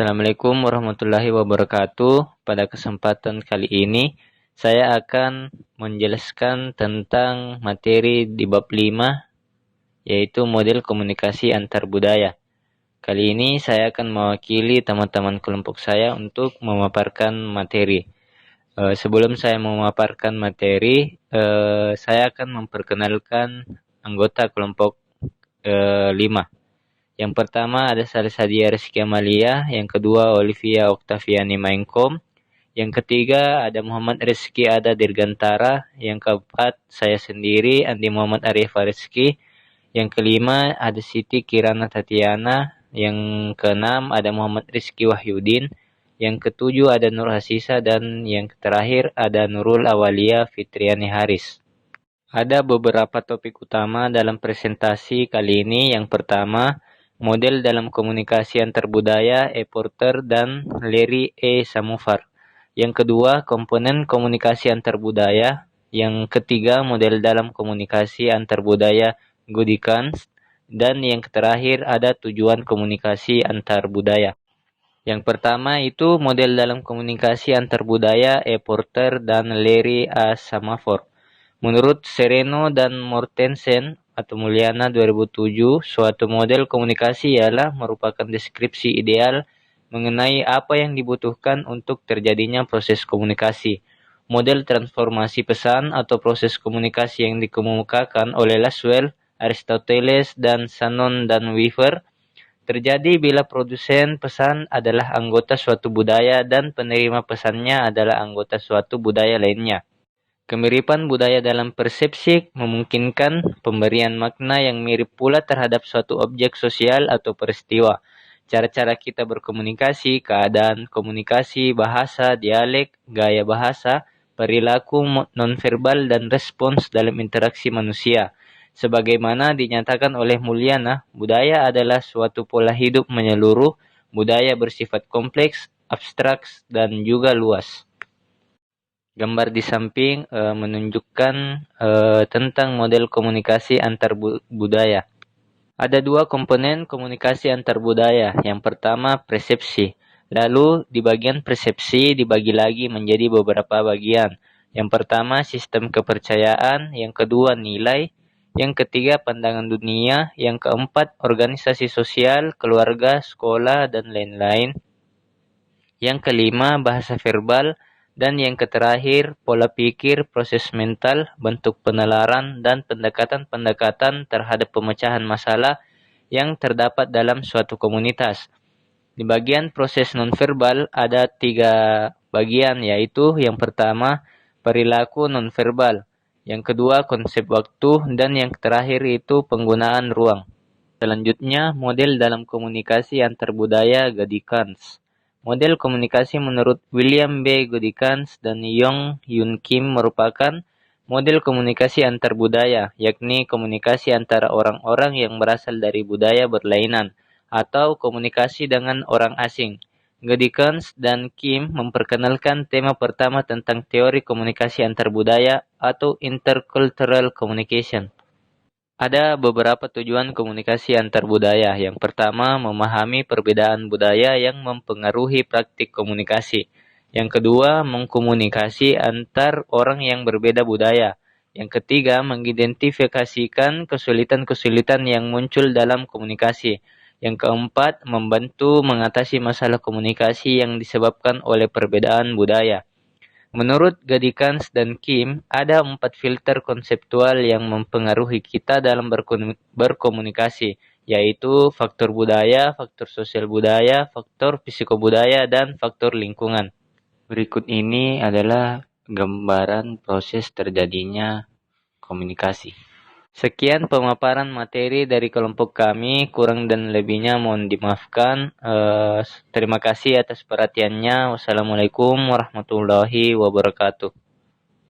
Assalamualaikum warahmatullahi wabarakatuh. Pada kesempatan kali ini, saya akan menjelaskan tentang materi di bab 5, yaitu model komunikasi antar budaya. Kali ini saya akan mewakili teman-teman kelompok saya untuk memaparkan materi. Sebelum saya memaparkan materi, saya akan memperkenalkan anggota kelompok 5. Yang pertama ada Salsadia Rizky Amalia, yang kedua Olivia Oktaviani Mainkom, yang ketiga ada Muhammad Rizky Ada Dirgantara, yang keempat saya sendiri Andi Muhammad Arif Rizky, yang kelima ada Siti Kirana Tatiana, yang keenam ada Muhammad Rizky Wahyudin, yang ketujuh ada Nur Hasisa, dan yang terakhir ada Nurul Awalia Fitriani Haris. Ada beberapa topik utama dalam presentasi kali ini. Yang pertama, model dalam komunikasi antar budaya E. Porter dan Larry E. Samovar. Yang kedua, komponen komunikasi antar budaya. Yang ketiga, model dalam komunikasi antar budaya Godikans. Dan yang terakhir ada tujuan komunikasi antar budaya. Yang pertama itu model dalam komunikasi antar budaya E. Porter dan Larry A. Samafor. Menurut Sereno dan Mortensen atau Mulyana 2007, suatu model komunikasi ialah merupakan deskripsi ideal mengenai apa yang dibutuhkan untuk terjadinya proses komunikasi. Model transformasi pesan atau proses komunikasi yang dikemukakan oleh Laswell, Aristoteles, dan Shannon dan Weaver terjadi bila produsen pesan adalah anggota suatu budaya dan penerima pesannya adalah anggota suatu budaya lainnya. Kemiripan budaya dalam persepsi memungkinkan pemberian makna yang mirip pula terhadap suatu objek sosial atau peristiwa. Cara-cara kita berkomunikasi, keadaan komunikasi, bahasa, dialek, gaya bahasa, perilaku nonverbal, dan respons dalam interaksi manusia. Sebagaimana dinyatakan oleh Mulyana, budaya adalah suatu pola hidup menyeluruh. Budaya bersifat kompleks, abstrak, dan juga luas. Gambar di samping menunjukkan tentang model komunikasi antar budaya. Ada dua komponen komunikasi antar budaya. Yang pertama persepsi. Lalu di bagian persepsi dibagi lagi menjadi beberapa bagian. Yang pertama sistem kepercayaan, yang kedua nilai, yang ketiga pandangan dunia, yang keempat organisasi sosial, keluarga, sekolah, dan lain-lain. Yang kelima bahasa verbal, dan yang terakhir pola pikir, proses mental, bentuk penalaran, dan pendekatan-pendekatan terhadap pemecahan masalah yang terdapat dalam suatu komunitas. Di bagian proses nonverbal ada 3 bagian, yaitu yang pertama perilaku nonverbal, yang kedua konsep waktu, dan yang terakhir itu penggunaan ruang. Selanjutnya model dalam komunikasi antar budaya Godikans. Model komunikasi menurut William B. Godikans dan Yong Yun Kim merupakan model komunikasi antar budaya, yakni komunikasi antara orang-orang yang berasal dari budaya berlainan atau komunikasi dengan orang asing. Godikans dan Kim memperkenalkan tema pertama tentang teori komunikasi antar budaya atau intercultural communication. Ada beberapa tujuan komunikasi antar budaya. Yang pertama, memahami perbedaan budaya yang mempengaruhi praktik komunikasi. Yang kedua, mengkomunikasi antar orang yang berbeda budaya. Yang ketiga, mengidentifikasikan kesulitan-kesulitan yang muncul dalam komunikasi. Yang keempat, membantu mengatasi masalah komunikasi yang disebabkan oleh perbedaan budaya. Menurut Godikans dan Kim, ada 4 filter konseptual yang mempengaruhi kita dalam berkomunikasi, yaitu faktor budaya, faktor sosial budaya, faktor psikobudaya, dan faktor lingkungan. Berikut ini adalah gambaran proses terjadinya komunikasi. Sekian pemaparan materi dari kelompok kami, kurang dan lebihnya mohon dimaafkan. Terima kasih atas perhatiannya. Wassalamualaikum warahmatullahi wabarakatuh.